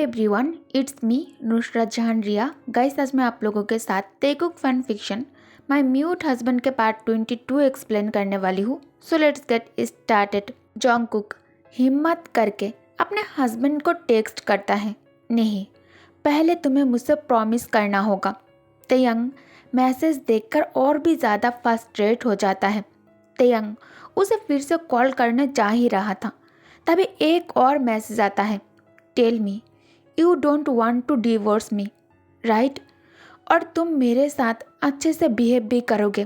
Hi everyone, it's me Nusrat Jahan Riya. Guys, आज मैं आप लोगों के साथ Taekook fan fiction my mute husband के पार्ट 22 एक्सप्लेन करने वाली हूँ। So let's get started. Jungkook हिम्मत करके अपने हस्बैंड को टेक्स्ट करता है, नहीं, पहले तुम्हें मुझसे प्रॉमिस करना होगा। तेयंग मैसेज देखकर और भी ज़्यादा फ्रस्ट्रेट हो जाता है। तेयंग उसे फिर से कॉल करने जा ही रहा था, तभी एक और मैसेज आता है। Tell me you don't want to divorce me, right? और तुम मेरे साथ अच्छे से बिहेव भी करोगे।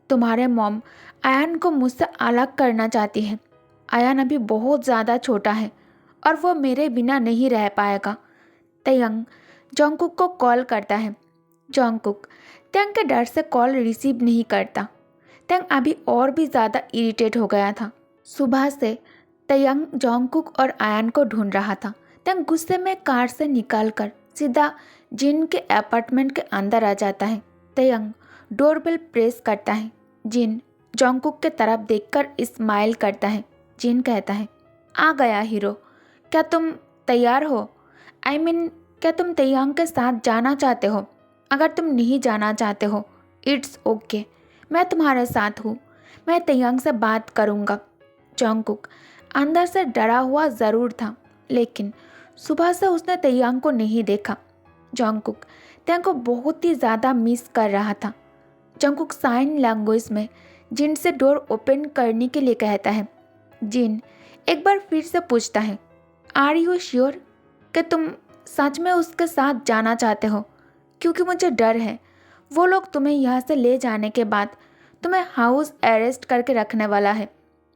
तुम्हारे मॉम आयान को मुझसे अलग करना चाहती है। आयान अभी बहुत ज़्यादा छोटा है और वो मेरे बिना नहीं रह पाएगा। तेयंग जॉन्गकुक को कॉल करता है। जॉन्गकुक तेयंग के डर से कॉल रिसीव नहीं करता। तेयंग अभी और भी ज़्यादा इरिटेट हो गया था। सुबह से तेयंग जॉन्गकुक और आयान को ढूंढ रहा था। तेयंग गुस्से में कार से निकालकर सीधा जिन के अपार्टमेंट के अंदर आ जाता है। तेयंग डोरबेल प्रेस करता है। जिन जॉन्गकुक के तरफ देखकर स्माइल करता है। जिन कहता है, आ गया हीरो, क्या तुम तैयार हो? आई मीन, क्या तुम तेयंग के साथ जाना चाहते हो? अगर तुम नहीं जाना चाहते हो, इट्स ओके, मैं तुम्हारे साथ हूँ, मैं तेयंग से बात करूँगा। जॉन्गकुक अंदर से डरा हुआ ज़रूर था, लेकिन सुबह से उसने तेयंग को नहीं देखा। जॉन्गकुक तेयंग को बहुत ही ज़्यादा मिस कर रहा था। जॉन्गकुक साइन लैंग्वेज में जिन से डोर ओपन करने के लिए कहता है। जिन एक बार फिर से पूछता है, आर यू श्योर कि तुम सच में उसके साथ जाना चाहते हो? क्योंकि मुझे डर है वो लोग तुम्हें यहाँ से ले जाने के बाद तुम्हें हाउस अरेस्ट करके रखने वाला है।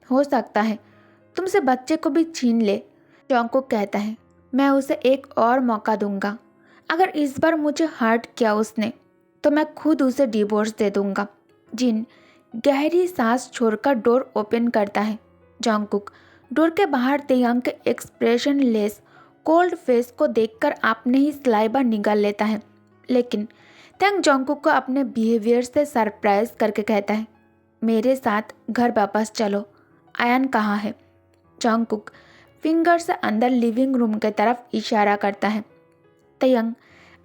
हो सकता है तुमसे बच्चे को भी छीन ले। जॉन्गकुक कहता है, मैं उसे एक और मौका दूंगा। अगर इस बार मुझे हर्ट किया उसने, तो मैं खुद उसे डिवोर्स दे दूंगा। जिन गहरी सांस छोड़कर डोर ओपन करता है। जॉन्गकुक डोर के बाहर तेयंग के एक्सप्रेशन लेस कोल्ड फेस को देखकर अपने ही सलाइवा निगल लेता है। लेकिन तेयंग जॉन्गकुक को अपने बिहेवियर से सरप्राइज करके कहता है, मेरे साथ घर वापस चलो। आयान कहाँ है? जॉन्गकुक फिंगर से अंदर लिविंग रूम की तरफ इशारा करता है। तेयंग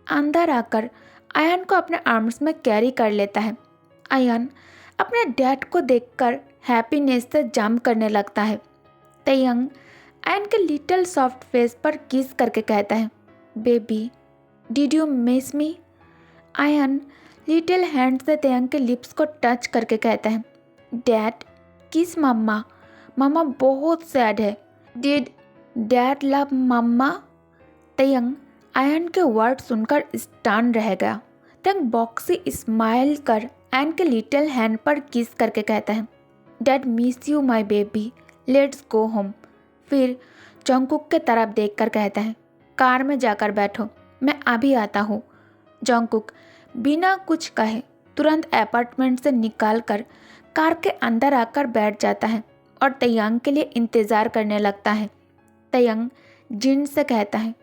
अंदर आकर आयान को अपने आर्म्स में कैरी कर लेता है। आयान अपने डैड को देखकर हैप्पीनेस से जंप करने लगता है। तेयंग आयान के लिटिल सॉफ्ट फेस पर किस करके कहता है, baby did you miss me? Ayaan little hand से तेयंग के लिप्स को टच करके कहता है, डैड किस मम्मा, मम्मा बहुत सैड है। Did dad love mama? Taehyung Ayan के वर्ड सुनकर स्टन रह गया। तेयंग बॉक्सी स्माइल कर आयन के लिटिल हैंड पर किस करके कहता है, dad miss you my baby, let's go home. फिर जॉन्गकुक के तरफ देखकर कहता है, कार में जाकर बैठो, मैं अभी आता हूँ। जॉन्गकुक बिना कुछ कहे तुरंत अपार्टमेंट से निकालकर कार के अंदर आकर बैठ जाता है और तेयंग के लिए इंतज़ार करने लगता है। तेयंग जिन से कहता है,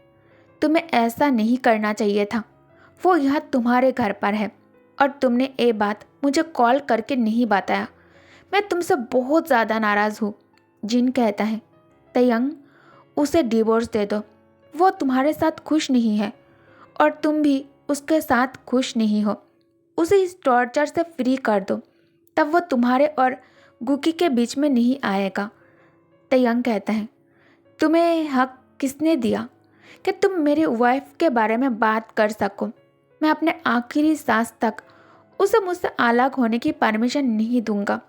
तुम्हें ऐसा नहीं करना चाहिए था, वो यहाँ तुम्हारे घर पर है और तुमने ये बात मुझे कॉल करके नहीं बताया। मैं तुमसे बहुत ज़्यादा नाराज़ हूँ। जिन कहता है, तेयंग उसे डिवोर्स दे दो, वो तुम्हारे साथ खुश नहीं है और तुम भी उसके साथ खुश नहीं हो। उसे इस टॉर्चर से फ्री कर दो, तब वो तुम्हारे और गुकी के बीच में नहीं आएगा। तेयंग कहता है, तुम्हें हक किसने दिया कि तुम मेरी वाइफ के बारे में बात कर सको? मैं अपने आखिरी सांस तक उसे मुझसे अलग होने की परमिशन नहीं दूंगा।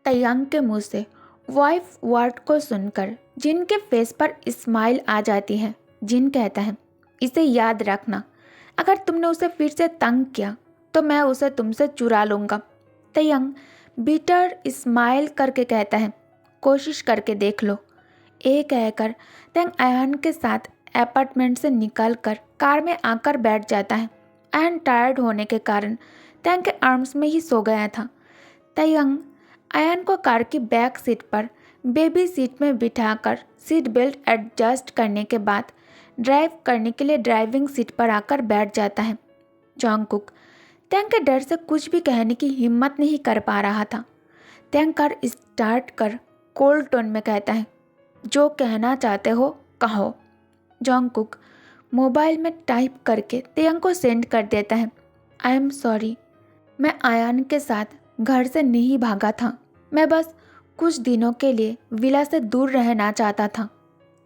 तेयंग के मुंह से वाइफ वर्ड को सुनकर जिन के फेस पर स्माइल आ जाती है। जिन कहता है, इसे याद रखना, अगर तुमने उसे फिर से तंग किया तो मैं उसे तुमसे चुरा लूँगा। तेयंग बिटर स्माइल करके कहता है, कोशिश करके देख लो। ये कहकर तेयंग आयन के साथ अपार्टमेंट से निकलकर कार में आकर बैठ जाता है। आयन टायर्ड होने के कारण तेयंग के आर्म्स में ही सो गया था। तेयंग आयन को कार की बैक सीट पर बेबी सीट में बिठाकर सीट बेल्ट एडजस्ट करने के बाद ड्राइव करने के लिए ड्राइविंग सीट पर आकर बैठ जाता है। जॉन्गकुक तेयंग के डर से कुछ भी कहने की हिम्मत नहीं कर पा रहा था। तेयंग कार स्टार्ट कर कोल्ड टोन में कहता है, जो कहना चाहते हो कहो। जॉन्गकुक मोबाइल में टाइप करके तेयंग को सेंड कर देता है। आई एम सॉरी, मैं आयान के साथ घर से नहीं भागा था। मैं बस कुछ दिनों के लिए विला से दूर रहना चाहता था।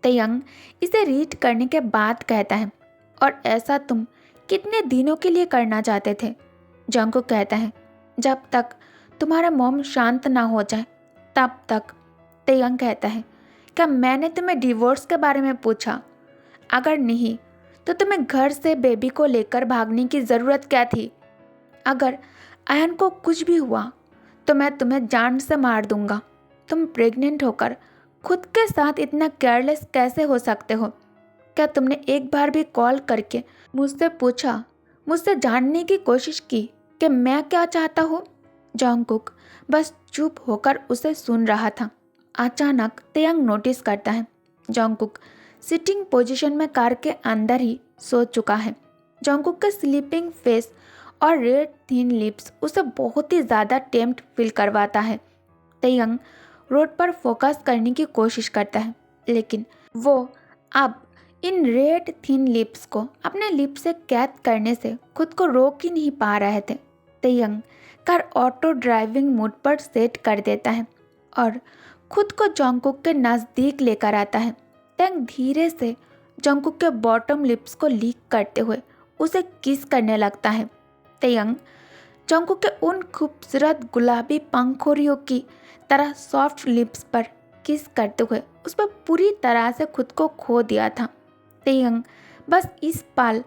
तेयंग इसे रीड करने के बाद कहता है, और ऐसा तुम कितने दिनों के लिए करना चाहते थे? जंगकुक कहता है, जब तक तुम्हारा मॉम शांत ना हो जाए तब तक। तेयंग कहता है, क्या मैंने तुम्हें डिवोर्स के बारे में पूछा? अगर नहीं तो तुम्हें घर से बेबी को लेकर भागने की ज़रूरत क्या थी? अगर आयन को कुछ भी हुआ तो मैं तुम्हें जान से मार दूंगा। तुम प्रेग्नेंट होकर खुद के साथ इतना केयरलेस कैसे हो सकते हो? क्या तुमने एक बार भी कॉल करके मुझसे पूछा, मुझसे जानने की कोशिश की कि मैं क्या चाहता हूँ? जंगकुक बस चुप होकर उसे सुन रहा था। अचानक तेयंग नोटिस करता है जंगकुक सिटिंग पोजीशन में कार के अंदर ही सो चुका है। जंगकुक का स्लीपिंग फेस और रेड थिन लिप्स उसे बहुत ही ज़्यादा टेम्प्ट फील करवाता है। तेयंग रोड पर फोकस करने की कोशिश करता है, लेकिन वो अब इन रेड थिन लिप्स को अपने लिप्स से कैद करने से खुद को रोक ही नहीं पा रहे थे। तेयंग कार ऑटो ड्राइविंग मोड पर सेट कर देता है और खुद को जंगकुक के नज़दीक लेकर आता है। तेयंग धीरे से जंगकुक के बॉटम लिप्स को लीक करते हुए उसे किस करने लगता है। तेयंग जंगकुक के उन खूबसूरत गुलाबी पंखुड़ियों की तरह सॉफ्ट लिप्स पर किस करते हुए उस पर पूरी तरह से खुद को खो दिया था। तेयंग बस इस पल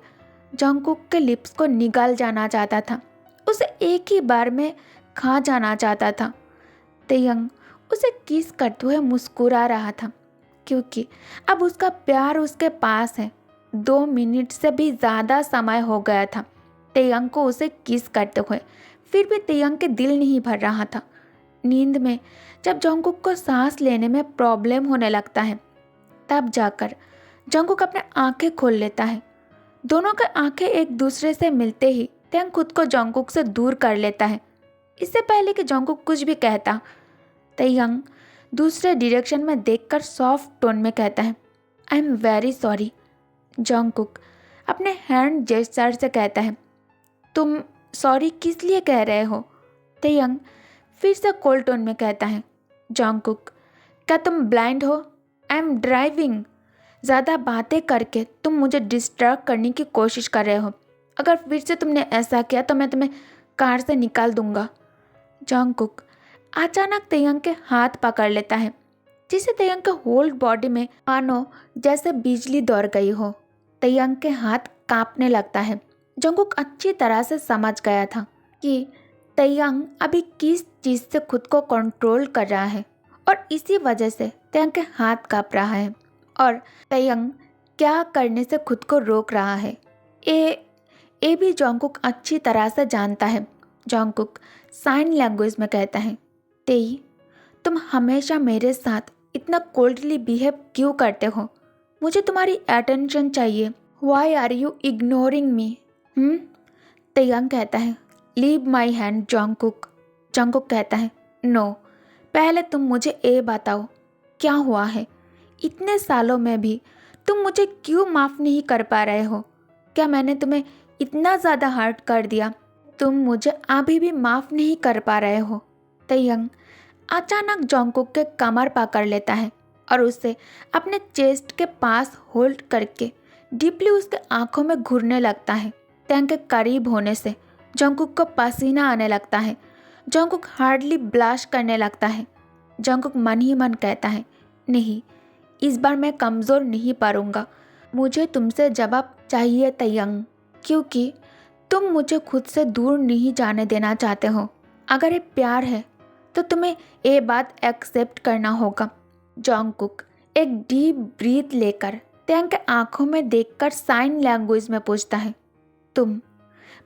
जंगकुक के लिप्स को निगल जाना चाहता था, उसे एक ही बार में खा जाना चाहता था। तेयंग उसे किस करते हुए मुस्कुरा रहा था, क्योंकि अब उसका प्यार उसके पास है। 2 मिनट से भी ज़्यादा समय हो गया था तेयंग को उसे किस करते हुए, फिर भी तेयंग के दिल नहीं भर रहा था। नींद में जब जंगकुक को सांस लेने में प्रॉब्लम होने लगता है, तब जाकर जंगकुक अपने आंखें खोल लेता है। दोनों के आंखें एक दूसरे से मिलते ही तेयंग खुद को जंगकुक से दूर कर लेता है। इससे पहले कि जंगकुक कुछ भी कहता, तेयंग दूसरे डायरेक्शन में देखकर सॉफ्ट टोन में कहता है, I am very sorry. Jungkook अपने हैंड जेस्चर से कहता है, तुम सॉरी किस लिए कह रहे हो? तेयंग फिर से कोल्ड टोन में कहता है, जंगकुक क्या तुम ब्लाइंड हो? I am driving. ज़्यादा बातें करके तुम मुझे डिस्ट्रैक्ट करने की कोशिश कर रहे हो। अगर फिर से तुमने ऐसा किया तो मैं तुम्हें कार से निकाल दूंगा। जंगकुक अचानक तेयंग के हाथ पकड़ लेता है, जिससे तेयंग के होल बॉडी में मानो जैसे बिजली दौड़ गई हो। तेयंग के हाथ कांपने लगता है। जंगकुक अच्छी तरह से समझ गया था कि तेयंग अभी किस चीज़ से खुद को कंट्रोल कर रहा है और इसी वजह से तेयंग के हाथ कांप रहा है और तेयंग क्या करने से खुद को रोक रहा है। ये भी जंगकुक अच्छी तरह से जानता है। जंगकुक साइन लैंग्वेज में कहता है, तेई तुम हमेशा मेरे साथ इतना कोल्डली बिहेव क्यों करते हो? मुझे तुम्हारी अटेंशन चाहिए। Why are you ignoring me? Taehyung कहता है, leave my hand Jungkook. Jungkook कहता है, नो, पहले तुम मुझे ये बताओ क्या हुआ है? इतने सालों में भी तुम मुझे क्यों माफ़ नहीं कर पा रहे हो? क्या मैंने तुम्हें इतना ज़्यादा हर्ट कर दिया तुम मुझे अभी भी माफ़ नहीं कर पा रहे हो? तेयंग अचानक जंगकुक के कमर पकड़ लेता है और उसे अपने चेस्ट के पास होल्ड करके डीपली उसके आंखों में घुरने लगता है। तेयंग के करीब होने से जंगकुक को पसीना आने लगता है। जंगकुक हार्डली ब्लश करने लगता है। जंगकुक मन ही मन कहता है, नहीं, इस बार मैं कमज़ोर नहीं पड़ूंगा। मुझे तुमसे जवाब चाहिए तेयंग, क्योंकि तुम मुझे खुद से दूर नहीं जाने देना चाहते हो। अगर ये प्यार है तो तुम्हें ये बात एक्सेप्ट करना होगा। जंगकुक एक डीप ब्रीथ लेकर तेयंग के आंखों में देखकर साइन लैंग्वेज में पूछता है, तुम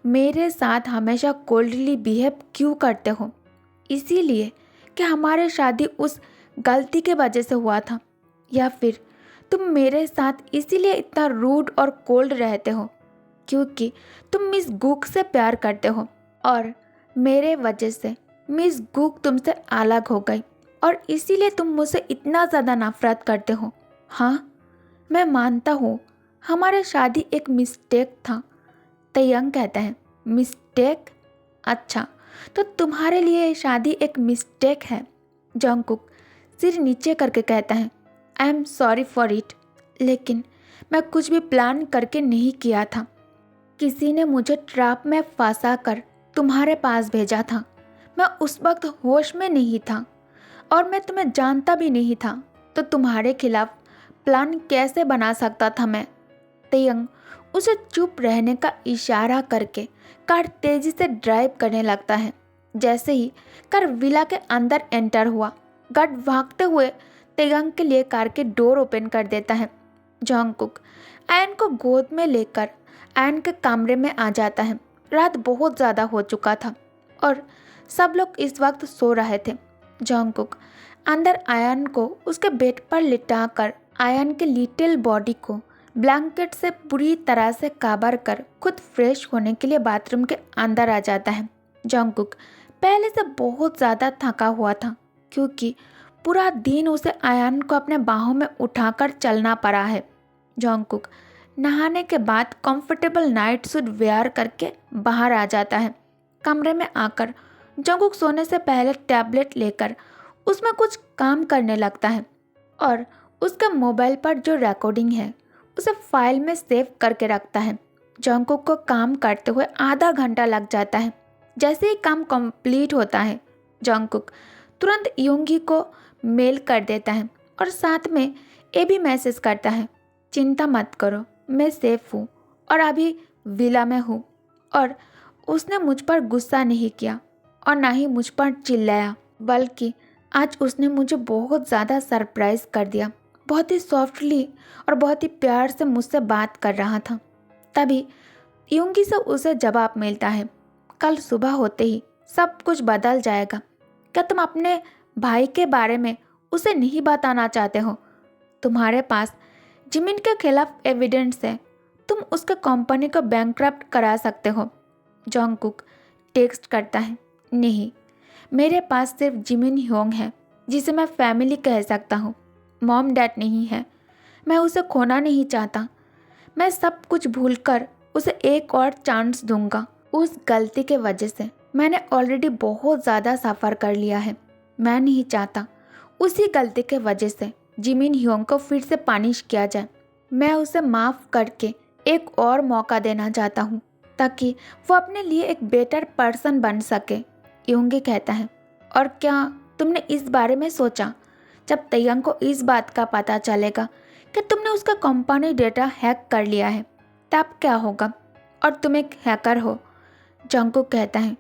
मेरे साथ हमेशा कोल्डली बिहेव क्यों करते हो? इसीलिए कि हमारी शादी उस गलती के वजह से हुआ था, या फिर तुम मेरे साथ इसीलिए इतना रूड और कोल्ड रहते हो क्योंकि तुम मिस गुक से प्यार करते हो और मेरे वजह से मिस गुक तुमसे अलग हो गई और इसीलिए तुम मुझसे इतना ज़्यादा नफरत करते हो? हाँ, मैं मानता हूँ हमारी शादी एक मिस्टेक था। तयंग कहता है, मिस्टेक? अच्छा, तो तुम्हारे लिए ये शादी एक मिस्टेक है। जंगकुक सिर नीचे करके कहता है, I am sorry for it, लेकिन मैं कुछ भी प्लान करके नहीं किया था। किसी ने मुझे ट्रैप में फंसा कर तुम्हारे पास भेजा था। मैं उस वक्त होश में नहीं था और मैं तुम्हें जानता भी नहीं था, तो तुम्हारे खिलाफ प्लान कैसे बना सकता था मैं? तयंग उसे चुप रहने का इशारा करके कार तेजी से ड्राइव करने लगता है। जैसे ही कार विला के अंदर एंटर हुआ, गार्ड भागते हुए तयंग के लिए कार के डोर ओपन कर देता है। जंगकुक आयन को गोद में लेकर आयन के कमरे में आ जाता है। रात बहुत ज़्यादा हो चुका था और सब लोग इस वक्त सो रहे थे। जंगकुक अंदर आयन को उसके बेड पर लिटाकर आयन के लिटिल बॉडी को ब्लैंकेट से पूरी तरह से कवर कर खुद फ्रेश होने के लिए बाथरूम के अंदर आ जाता है। जंगकुक पहले से बहुत ज़्यादा थका हुआ था क्योंकि पूरा दिन उसे आयन को अपने बाहों में उठाकर चलना पड़ा है। जंगकुक नहाने के बाद कंफर्टेबल नाइट सूट वेयर करके बाहर आ जाता है। कमरे में आकर जंगकुक सोने से पहले टैबलेट लेकर उसमें कुछ काम करने लगता है और उसके मोबाइल पर जो रिकॉर्डिंग है उसे फाइल में सेव करके रखता है। जंगकुक को काम करते हुए आधा घंटा लग जाता है। जैसे ही काम कंप्लीट होता है, जंगकुक तुरंत योंगी को मेल कर देता है और साथ में ये भी मैसेज करता है, चिंता मत करो, मैं सेफ हूँ और अभी विला में हूँ। और उसने मुझ पर गुस्सा नहीं किया और ना ही मुझ पर चिल्लाया, बल्कि आज उसने मुझे बहुत ज़्यादा सरप्राइज़ कर दिया। बहुत ही सॉफ्टली और बहुत ही प्यार से मुझसे बात कर रहा था। तभी योंगी से उसे जवाब मिलता है, कल सुबह होते ही सब कुछ बदल जाएगा। क्या तुम अपने भाई के बारे में उसे नहीं बताना चाहते हो? तुम्हारे पास जिमिन के खिलाफ एविडेंस है, तुम उसके कंपनी को बैंकक्रप्ट करा सकते हो। जंगकुक टेक्स्ट करता है, नहीं, मेरे पास सिर्फ जिमिन ह्योंग है जिसे मैं फैमिली कह सकता हूँ। मॉम डैड नहीं है। मैं उसे खोना नहीं चाहता। मैं सब कुछ भूलकर उसे एक और चांस दूंगा। उस गलती के वजह से मैंने ऑलरेडी बहुत ज़्यादा सफ़र कर लिया है। मैं नहीं चाहता उसी गलती के वजह से जिमिन ह्योंग को फिर से पनिश किया जाए। मैं उसे माफ़ करके एक और मौका देना चाहता हूँ ताकि वो अपने लिए एक बेटर पर्सन बन सके। योंगी कहता है, और क्या तुमने इस बारे में सोचा जब तयंग को इस बात का पता चलेगा कि तुमने उसका कंपनी डेटा हैक कर लिया है, तब क्या होगा? और तुम एक हैकर हो। जंगकुक कहता है,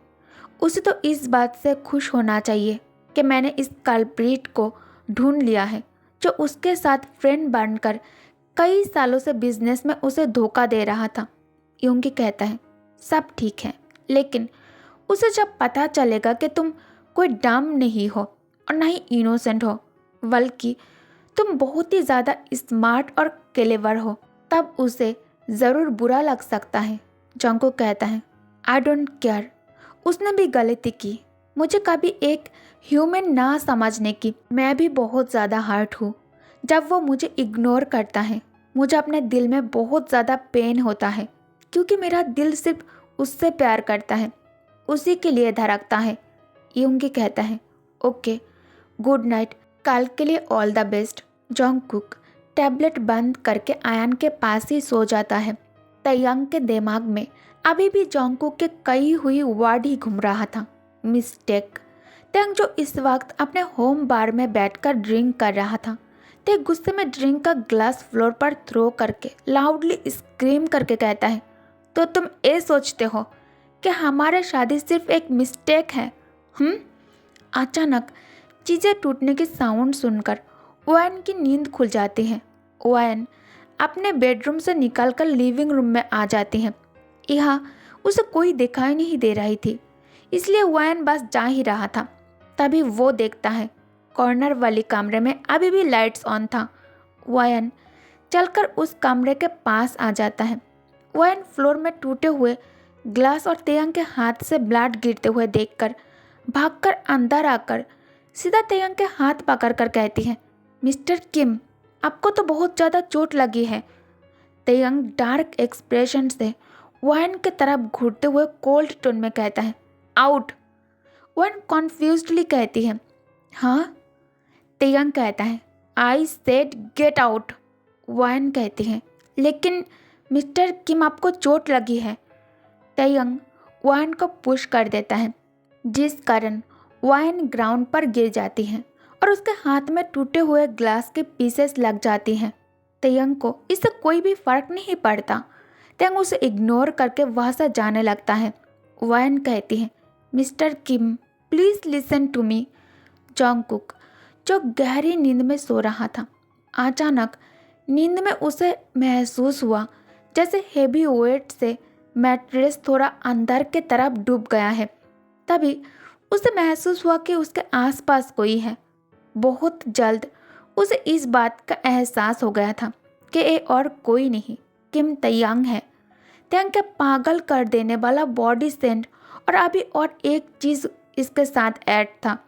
उसे तो इस बात से खुश होना चाहिए कि मैंने इस कल्प्रिट को ढूंढ लिया है जो उसके साथ फ्रेंड बनकर कई सालों से बिजनेस में उसे धोखा दे रहा था। योंगी कहता है, सब ठीक है, लेकिन उसे जब पता चलेगा कि तुम कोई डम नहीं हो और ना ही इनोसेंट हो, बल्कि तुम बहुत ही ज़्यादा स्मार्ट और क्लेवर हो, तब उसे ज़रूर बुरा लग सकता है। जंगकुक कहता है, आई डोंट केयर, उसने भी गलती की, मुझे कभी एक ह्यूमन ना समझने की। मैं भी बहुत ज़्यादा हर्ट हूँ जब वो मुझे इग्नोर करता है। मुझे अपने दिल में बहुत ज़्यादा पेन होता है क्योंकि मेरा दिल सिर्फ उससे प्यार करता है, उसी के लिए धड़कता है। योंगी कहता है, ओके, गुड नाइट, कल के लिए all the best. Jungkook tablet बंद करके आयन के पास ही सो जाता है। तयंग के दिमाग में अभी भी जंगकुक के कई हुई वर्ड ही घूम रहा था, मिस्टेक। तयंग जो इस वक्त अपने होम बार में बैठकर ड्रिंक कर रहा था, ते गुस्से में ड्रिंक का ग्लास फ्लोर पर थ्रो करके लाउडली स्क्रीम करके कहता है, तो तुम ये सोचते हो कि हमारी शादी सिर्फ एक मिस्टेक है? अचानक चीज़ें टूटने की साउंड सुनकर ओएन की नींद खुल जाती है। ओएन अपने बेडरूम से निकलकर लिविंग रूम में आ जाती है। यहाँ उसे कोई दिखाई नहीं दे रही थी, इसलिए ओएन बस जा ही रहा था। तभी वो देखता है कॉर्नर वाली कमरे में अभी भी लाइट्स ऑन था। ओएन चलकर उस कमरे के पास आ जाता है। ओएन फ्लोर में टूटे हुए ग्लास और तयंग के हाथ से ब्लड गिरते हुए देखकर भागकर अंदर आकर सीधा तयंग के हाथ पकड़कर कहती है, मिस्टर किम, आपको तो बहुत ज़्यादा चोट लगी है। तेयंग डार्क एक्सप्रेशन से वायन की तरफ घूरते हुए कोल्ड टोन में कहता है, आउट। वायन कॉन्फ्यूज्डली कहती है, हाँ। तेयंग कहता है, आई सेड गेट आउट। वायन कहती है, लेकिन मिस्टर किम आपको चोट लगी है। तेयंग वायन को पुश कर देता है, जिस कारण वायन ग्राउंड पर गिर जाती है और उसके हाथ में टूटे हुए ग्लास के पीसेस लग जाती हैं। तेयंग को इससे कोई भी फर्क नहीं पड़ता। तेयंग उसे इग्नोर करके वहाँ से जाने लगता है। वायन कहती है, mister Kim please listen to me. Jungkook, जो गहरी नींद में सो रहा था, अचानक नींद में उसे महसूस हुआ जैसे हेवी वेट से मैट्रेस थोड़ा अंदर के तरफ डूब गया है। तभी उसे महसूस हुआ कि उसके आसपास कोई है। बहुत जल्द उसे इस बात का एहसास हो गया था कि ये और कोई नहीं, किम तेयंग है। तेयंग के पागल कर देने वाला बॉडी सेंट और अभी और एक चीज़ इसके साथ ऐड था,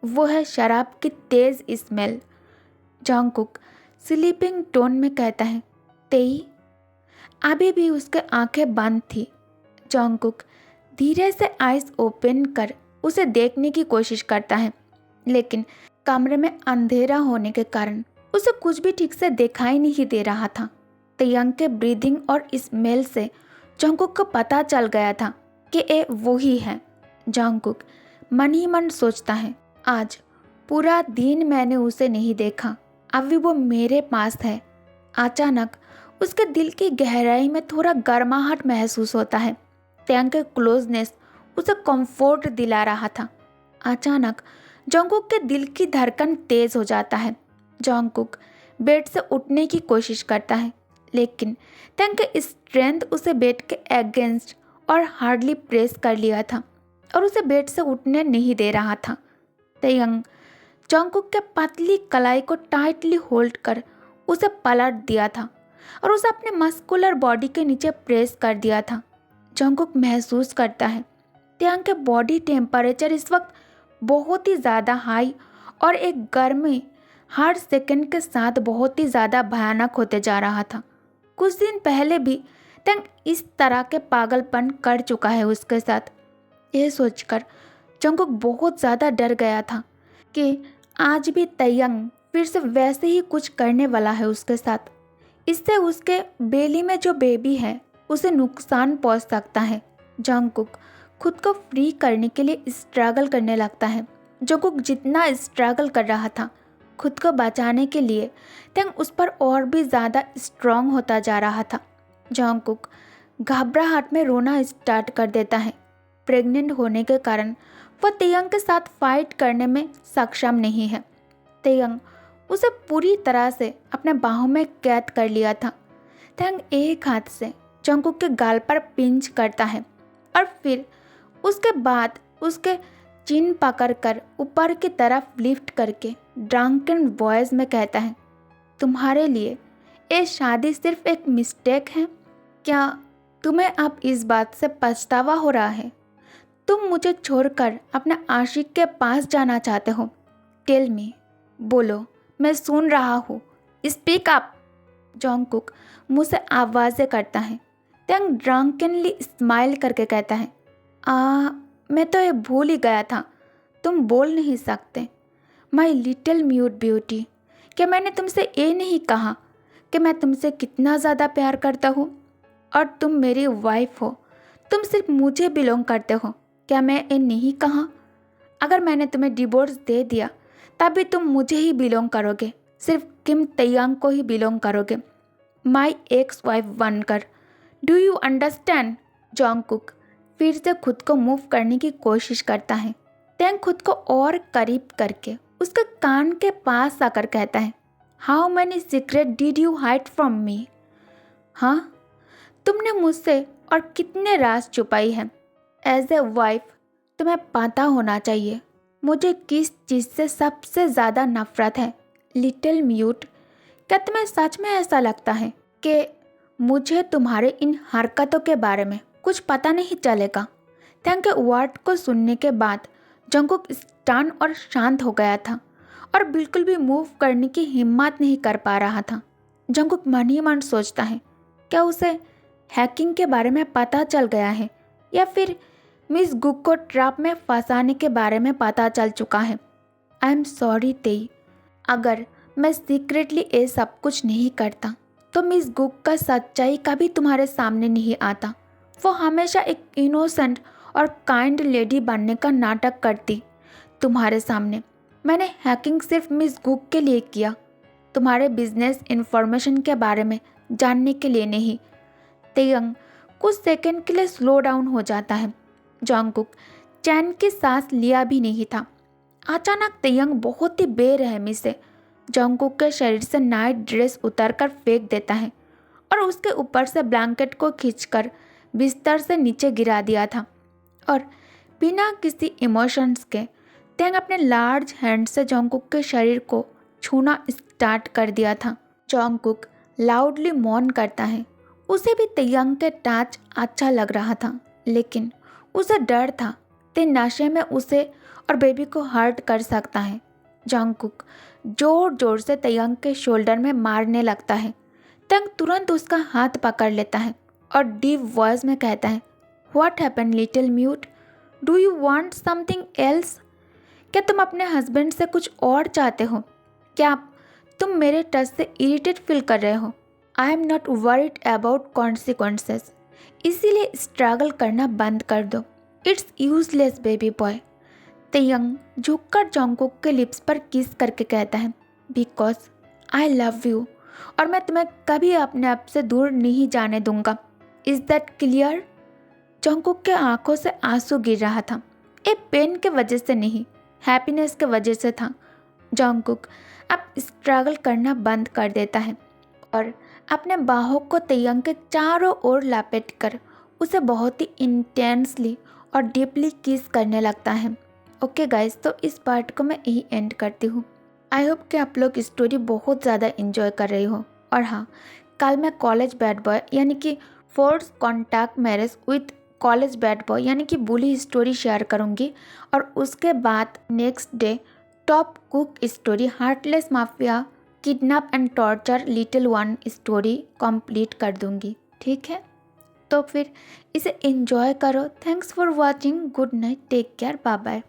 वो है शराब की तेज़ स्मेल। जॉन्गकुक स्लीपिंग टोन में कहता है, तेई। अभी भी उसके आंखें बंद थी। जॉन्गकुक धीरे से आइज ओपन कर उसे देखने की कोशिश करता है, लेकिन कमरे में अंधेरा होने के कारण उसे कुछ भी ठीक से दिखाई नहीं दे रहा था। तेयंग के ब्रीदिंग और स्मेल से जॉन्गकुक को पता चल गया था कि ये वही है। जॉन्गकुक मन ही मन सोचता है, आज पूरा दिन मैंने उसे नहीं देखा, अभी वो मेरे पास है। अचानक उसके दिल की गहराई में थोड़ा गर्माहट महसूस होता है। तेयंग के क्लोजनेस उसे कंफर्ट दिला रहा था। अचानक जॉन्गकुक के दिल की धड़कन तेज हो जाता है। जॉन्गकुक बेड से उठने की कोशिश करता है, लेकिन तेयंग के स्ट्रेंथ उसे बेड के अगेंस्ट और हार्डली प्रेस कर लिया था और उसे बेड से उठने नहीं दे रहा था। तेयंग जॉन्गकुक के पतली कलाई को टाइटली होल्ड कर उसे पलट दिया था और उसे अपने मस्कुलर बॉडी के नीचे प्रेस कर दिया था। जॉन्गकुक महसूस करता है तेयंग के बॉडी टेम्परेचर इस वक्त बहुत ही ज़्यादा हाई और एक गर्मी हर सेकंड के साथ बहुत ही ज़्यादा भयानक होते जा रहा था। कुछ दिन पहले भी तेयंग इस तरह के पागलपन कर चुका है उसके साथ। यह सोचकर जॉन्गकुक बहुत ज़्यादा डर गया था कि आज भी तेयंग फिर से वैसे ही कुछ करने वाला है उसके साथ। इससे उसके बेली में जो बेबी है उसे नुकसान पहुंच सकता है। जॉन्गकुक खुद को फ्री करने के लिए स्ट्रगल करने लगता है। जॉन्गकुक जितना स्ट्रगल कर रहा था खुद को बचाने के लिए, तेयंग उस पर और भी ज़्यादा स्ट्रॉन्ग होता जा रहा था। जॉन्गकुक घबराहट में रोना स्टार्ट कर देता है। प्रेग्नेंट होने के कारण वह तेयंग के साथ फाइट करने में सक्षम नहीं है। तेयंग उसे पूरी तरह से अपने बाहों में कैद कर लिया था। तेयंग एक हाथ से जॉन्गकुक के गाल पर पिंच करता है और फिर उसके बाद उसके चिन पकड़कर ऊपर की तरफ लिफ्ट करके ड्रंकन वॉइस में कहता है, तुम्हारे लिए ये शादी सिर्फ एक मिस्टेक है। क्या तुम्हें अब इस बात से पछतावा हो रहा है? तुम मुझे छोड़कर अपने आशिक के पास जाना चाहते हो? टेल मी, बोलो, मैं सुन रहा हूँ, स्पीक अप। जॉन्गकुक मुँह से आवाज़ें करता है। तेयंग ड्रंकनली स्माइल करके कहता है, मैं तो ये भूल ही गया था, तुम बोल नहीं सकते। माई लिटिल म्यूट ब्यूटी, क्या मैंने तुमसे ये नहीं कहा कि मैं तुमसे कितना ज़्यादा प्यार करता हूँ और तुम मेरी वाइफ हो, तुम सिर्फ मुझे बिलोंग करते हो? क्या मैं ये नहीं कहा? अगर मैंने तुम्हें डिवोर्स दे दिया तभी तुम मुझे ही बिलोंग करोगे, सिर्फ किम तेयंग को ही बिलोंग करोगे, माई एक्स वाइफ बनकर। Do you understand? जॉन्गकुक फिर से खुद को मूव करने की कोशिश करता है। तेयंग खुद को और करीब करके उसके कान के पास आकर कहता है, how many secret did you hide from me? हाँ, तुमने मुझसे और कितने राज छुपाई हैं? एज ए वाइफ तुम्हें पता होना चाहिए मुझे किस चीज़ से सबसे ज़्यादा नफरत है। लिटिल म्यूट, क्या तुम्हें सच में ऐसा लगता है कि मुझे तुम्हारे इन हरकतों के बारे में कुछ पता नहीं चलेगा? तेयंग के वर्ड को सुनने के बाद जॉन्गकुक स्टन और शांत हो गया था और बिल्कुल भी मूव करने की हिम्मत नहीं कर पा रहा था। जॉन्गकुक मन ही मन सोचता है, क्या उसे हैकिंग के बारे में पता चल गया है या फिर मिस गुक को ट्रैप में फंसाने के बारे में पता चल चुका है? आई एम सॉरी तेई, अगर मैं सीक्रेटली ये सब कुछ नहीं करता तो मिस गुक का सच्चाई कभी तुम्हारे सामने नहीं आता। वो हमेशा एक इनोसेंट और काइंड लेडी बनने का नाटक करती तुम्हारे सामने। मैंने हैकिंग सिर्फ मिस गुक के लिए किया, तुम्हारे बिजनेस इन्फॉर्मेशन के बारे में जानने के लिए नहीं। तेयंग कुछ सेकंड के लिए स्लो डाउन हो जाता है। जॉन्गकुक चैन की सांस लिया भी नहीं था। अचानक तेयंग बहुत ही बेरहमी से जॉन्गकुक के शरीर से नाइट ड्रेस उतारकर फेंक देता है और उसके ऊपर से ब्लैंकेट को खींचकर बिस्तर से नीचे गिरा दिया था और बिना किसी इमोशंस के तेयंग अपने लार्ज हैंड से जॉन्गकुक के शरीर को छूना स्टार्ट कर दिया था। जॉन्गकुक लाउडली मौन करता है। उसे भी तेयंग के टच अच्छा लग रहा था, लेकिन उसे डर था ते नशे में उसे और बेबी को हर्ट कर सकता है। जॉन्गकुक जोर जोर से तेयंग के शोल्डर में मारने लगता है। तेयंग तुरंत उसका हाथ पकड़ लेता है और डीप वॉइस में कहता है, what happened little mute, do you want something else? क्या तुम अपने हस्बैंड से कुछ और चाहते हो? क्या तुम मेरे टच से इरिटेट फील कर रहे हो? I am not worried about consequences, इसीलिए स्ट्रगल करना बंद कर दो। It's useless baby boy. Taehyung झुककर जॉन्गकुक के लिप्स पर किस करके कहता है, बिकॉज आई लव यू और मैं तुम्हें कभी अपने आप से दूर नहीं जाने दूंगा। Is that clear? जॉन्गकुक के आंखों से आंसू गिर रहा था। ये पेन के वजह से नहीं, हैप्पीनेस के वजह से था। जॉन्गकुक अब स्ट्रगल करना बंद कर देता है और अपने बाहों को तेयंग के चारों ओर लपेटकर उसे बहुत ही इंटेंसली और डीपली किस करने लगता है। ओके गाइस, तो इस पार्ट को मैं यही एंड करती हूँ। आई होप कि आप लोग स्टोरी बहुत ज़्यादा इन्जॉय कर रही हो। और हाँ, कल मैं कॉलेज बैड बॉय यानी कि force contact marriage with college bad boy यानी कि बुली स्टोरी शेयर करूँगी और उसके बाद next day top cook story heartless mafia kidnap and torture little one story complete कर दूँगी। ठीक है, तो फिर इसे एंजॉय करो। Thanks for watching. Good night, take care, bye bye.